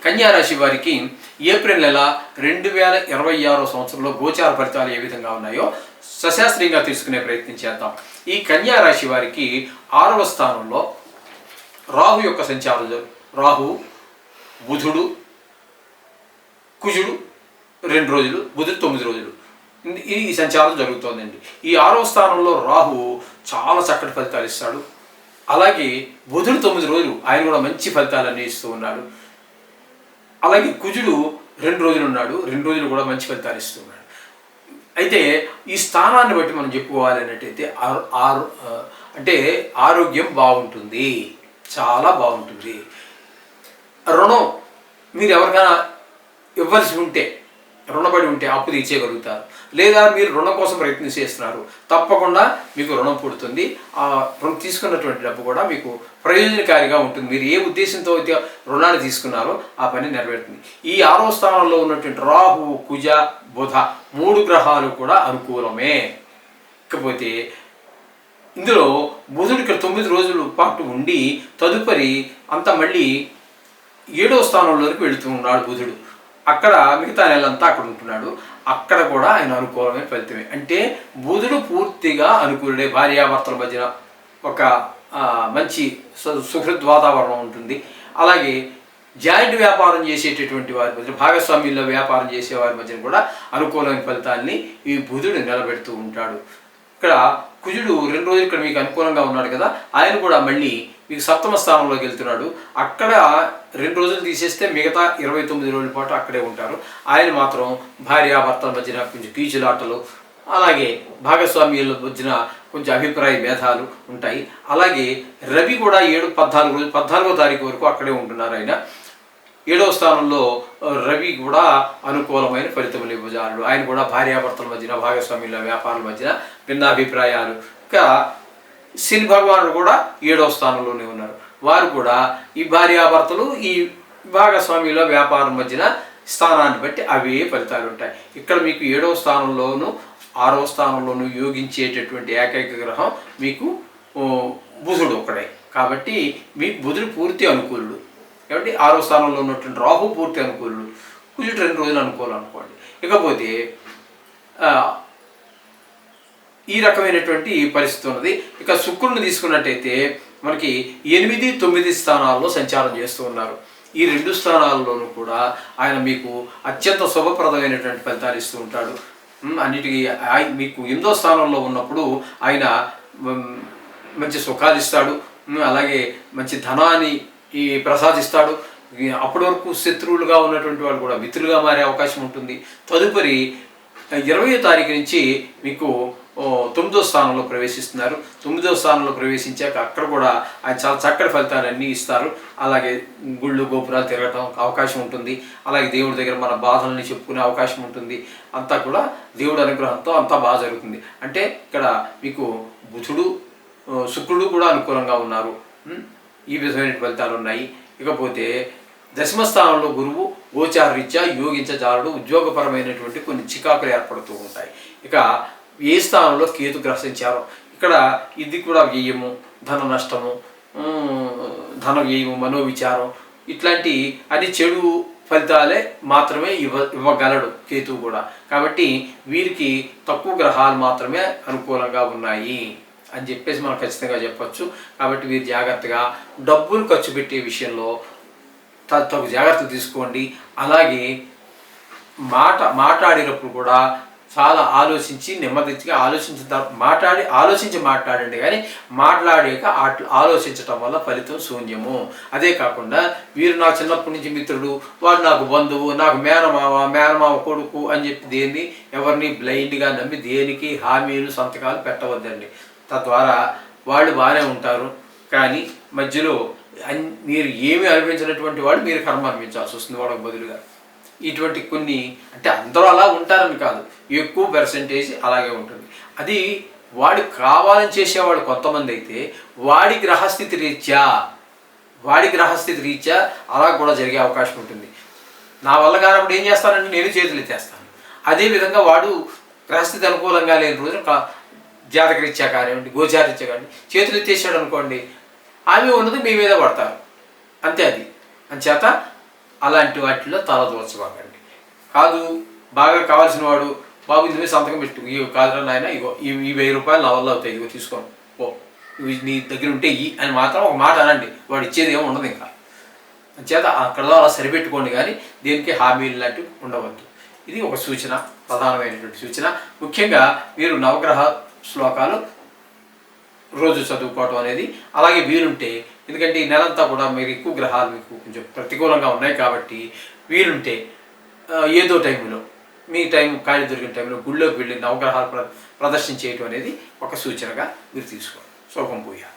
కన్యా రాశి వారికి ఏప్రిల్ నెల 2026 సంవత్సరంలో గోచార ఫలితాలు ఏ విధంగా ఉన్నాయో సశాస్త్రీయంగా తీసుకునే ప్రయత్నం చేద్దాం. ఈ కన్యా రాశి వారికి 6వ స్థానంలో రాహు యొక్క సంచారం, రాహు, బుధుడు, కుజుడు 2 రోజులు, బుధుడు 9 రోజులు ఈ సంచారం జరుగుతోందండి. ఈ 6వ స్థానంలో రాహు చాలా చక్కటి ఫలితాలు ఇస్తాడు. అలాగే బుధుడు 9 రోజులు ఆయన కూడా మంచి ఫలితాలన్నీ ఇస్తూ ఉన్నాడు. అలాగే కుజుడు 2 రోజులు ఉన్నాడు, 2 రోజులు కూడా మంచి ఫలితాలు ఇస్తున్నాడు. అయితే ఈ స్థానాన్ని బట్టి మనం చెప్పుకోవాలి అన్నట్టయితే అంటే ఆరోగ్యం బాగుంటుంది, చాలా బాగుంటుంది. రుణం మీరు ఎవరికైనా ఇవ్వాల్సి ఉంటే, రుణపడి ఉంటే అప్పు తీర్చేయగలుగుతారు. లేదా మీరు రుణం కోసం ప్రయత్నం చేస్తున్నారు, తప్పకుండా మీకు రుణం పుడుతుంది. ఆ రుణం తీసుకున్నటువంటి డబ్బు కూడా మీకు ప్రయోజనకారిగా ఉంటుంది. మీరు ఏ ఉద్దేశంతో అయితే రుణాన్ని తీసుకున్నారో ఆ పని నెరవేరుతుంది. ఈ 6వ స్థానంలో ఉన్నటువంటి రాహు, కుజ, బుధ 3 గ్రహాలు కూడా అనుకూలమే. ఇకపోతే ఇందులో బుధుడు ఇక్కడ 9 రోజుల పాటు ఉండి తదుపరి అంతా మళ్ళీ 7వ స్థానంలోకి వెళుతూ ఉన్నాడు బుధుడు. అక్కడ మిగతా నెలంతా అక్కడ ఉంటున్నాడు. అక్కడ కూడా ఆయన అనుకూలమైన ఫలితమే. అంటే బుధుడు పూర్తిగా అనుకూలుడే. భార్యాభర్తల మధ్యన ఒక మంచి సుహృద్ వాతావరణం ఉంటుంది. అలాగే జాయింట్ వ్యాపారం చేసేటటువంటి వారి మధ్య, భాగస్వామ్యంలో వ్యాపారం చేసే వారి మధ్యన కూడా అనుకూలమైన ఫలితాన్ని ఈ బుధుడు నిలబెడుతూ ఉంటాడు. ఇక్కడ కుజుడు 2 రోజులు ఇక్కడ మీకు అనుకూలంగా ఉన్నాడు కదా, ఆయన కూడా మళ్ళీ మీకు 7వ స్థానంలోకి వెళ్తున్నాడు. అక్కడ 2 రోజులు తీసేస్తే మిగతా 29 రోజుల పాటు అక్కడే ఉంటారు. ఆయన మాత్రం భార్యాభర్తల మధ్యన కొంచెం కీచులాటలు, అలాగే భాగస్వామ్యాల మధ్యన కొంచెం అభిప్రాయ భేదాలు ఉంటాయి. అలాగే రవి కూడా 14వ తారీఖు వరకు అక్కడే ఉంటున్నారు. ఆయన 7వ స్థానంలో రవి కూడా అనుకూలమైన ఫలితములు ఇవ్వజాలడు. ఆయన కూడా భార్యాభర్తల మధ్యన, భాగస్వామ్యుల వ్యాపారాల మధ్యన భిన్నాభిప్రాయాలు. ఇంకా శని భగవానుడు కూడా 7వ స్థానంలోనే ఉన్నారు. వారు కూడా ఈ భార్యాభర్తలు, ఈ భాగస్వామ్యుల వ్యాపారం మధ్యన స్థానాన్ని బట్టి అవే ఫలితాలు ఉంటాయి. ఇక్కడ మీకు 7వ స్థానంలోను 6వ స్థానంలోనూ యోగించేటటువంటి ఏకైక గ్రహం మీకు బుధుడు ఒక్కడే. కాబట్టి మీకు బుధుడు పూర్తి అనుకూలుడు. కాబట్టి 6వ స్థానంలో ఉన్నటువంటి రాహు పూర్తి అనుకూలుడు, కుజుడు 2 రోజులు అనుకూలం అనుకోండి. ఇకపోతే ఈ రకమైనటువంటి పరిస్థితి ఉన్నది. ఇక శుక్రుడిని తీసుకున్నట్టయితే మనకి 8, 9 స్థానాల్లో సంచారం చేస్తూ ఉన్నారు. ఈ 2 స్థానాల్లోనూ కూడా ఆయన మీకు అత్యంత శుభప్రదమైనటువంటి ఫలితాలు ఇస్తూ ఉంటాడు. అన్నిటికీ మీకు 8వ స్థానంలో ఉన్నప్పుడు ఆయన మంచి సుఖాలు ఇస్తాడు. అలాగే మంచి ధనాన్ని ప్రసాదిస్తాడు. అప్పటి వరకు శత్రువులుగా ఉన్నటువంటి వాళ్ళు కూడా మిత్రులుగా మారే అవకాశం ఉంటుంది. తదుపరి 20వ తారీఖు నుంచి మీకు 9వ స్థానంలో ప్రవేశిస్తున్నారు. 9వ స్థానంలో ప్రవేశించాక అక్కడ కూడా ఆయన చాలా చక్కటి ఫలితాలన్నీ ఇస్తారు. అలాగే గుళ్ళు గోపురాలు తిరగటం అవకాశం ఉంటుంది. అలాగే దేవుడి దగ్గర మన బాధల్ని చెప్పుకునే అవకాశం ఉంటుంది. అంతా కూడా దేవుడి అనుగ్రహంతో అంతా బాగా జరుగుతుంది. అంటే ఇక్కడ మీకు బుధుడు, శుక్రుడు కూడా అనుకూలంగా ఉన్నారు. ఈ విధమైన ఫలితాలు ఉన్నాయి. ఇకపోతే 10వ స్థానంలో గురువు గోచార రీత్యా యోగించజాలడు. ఉద్యోగపరమైనటువంటి కొన్ని చికాకులు ఏర్పడుతూ ఉంటాయి. ఇక ఏ స్థానంలో కేతు గ్రహ సంచారం, ఇక్కడ ఇది కూడా వ్యయము, ధన నష్టము, ధన వ్యయము, మనోవిచారం, ఇట్లాంటి అన్ని చెడు ఫలితాలే మాత్రమే ఇవ్వగలడు కేతువు కూడా. కాబట్టి వీరికి తక్కువ గ్రహాలు మాత్రమే అనుకూలంగా ఉన్నాయి అని చెప్పేసి మనం ఖచ్చితంగా చెప్పచ్చు. కాబట్టి వీరు జాగ్రత్తగా డబ్బులు ఖర్చు పెట్టే విషయంలో తగు జాగ్రత్తలు తీసుకోండి. అలాగే మాట్లాడేటప్పుడు కూడా చాలా ఆలోచించి నెమ్మదిగా ఆలోచించి మాట్లాడండి. కానీ మాట్లాడాక ఆలోచించటం వల్ల ఫలితం శూన్యము. అదే కాకుండా వీరు నా చిన్నప్పటి నుంచి మిత్రుడు, వాడు నాకు బంధువు, నాకు మేనమావ కొడుకు అని చెప్పి ఎవరిని బ్లైండ్గా నమ్మి దేనికి హామీలు, సంతకాలు పెట్టవద్దండి. తద్వారా వాళ్ళు బాగానే ఉంటారు, కానీ మధ్యలో మీరు ఏమీ అనిపించినటువంటి వాడు మీరు కర్మ అనిపించాల్సి వస్తుంది వాడికి బదులుగా. ఇటువంటి కొన్ని, అంటే అందరూ అలా ఉంటారని కాదు, ఎక్కువ పర్సెంటేజ్ అలాగే ఉంటుంది. అది వాడు కావాలని చేసేవాడు కొంతమంది అయితే వాడి గ్రహస్థితి రీత్యా అలా కూడా జరిగే అవకాశం ఉంటుంది. నా వల్ల కానప్పుడు ఏం చేస్తానంటే నేను చేతులు ఎత్తేస్తాను. అదేవిధంగా వాడు గ్రహస్థితి అనుకూలంగా లేని రోజున జాతకరీత్యా కానివ్వండి, గోచారీత్యా కానివ్వండి, చేతులు ఎత్తేసాడు అనుకోండి, ఆమె ఉన్నది మీ మీద పడతారు. అంతే. అది అంచేత అలాంటి వాటిల్లో తలదూర్చబాకండి. కాదు బాగా కావాల్సిన వాడు, బాబు ఇందులో సంతకం పెట్టు, ఇవి కాదురా నాయన, ఇగో ఈ 1000 రూపాయలు నా వల్ల అవుతాయి, ఇగో తీసుకోను, ఓ ఇవి నీ దగ్గర ఉంటే ఇవి అని మాత్రం ఒక మాట అనండి. వాడు ఇచ్చేది ఏమి ఉండదు. ఇంకా చేత అక్కడ అలా సరిపెట్టుకోండి, కానీ దేనికి హామీలు లాంటివి ఉండవద్దు. ఇది ఒక సూచన, ప్రధానమైనటువంటి సూచన. ముఖ్యంగా మీరు నవగ్రహ శ్లోకాలు రోజు చదువుకోవటం అనేది, అలాగే వీలుంటే, ఎందుకంటే ఈ నెలంతా కూడా మీరు ఎక్కువ గ్రహాలు మీకు కొంచెం ప్రతికూలంగా ఉన్నాయి కాబట్టి వీలుంటే ఏదో టైంలో మీ టైం ఖాళీ దొరికిన టైంలో గుళ్ళోకి వెళ్ళి నవగ్రహాలు ప్రదర్శన చేయటం అనేది ఒక సూచనగా మీరు తీసుకోండి. శుభం భూయా.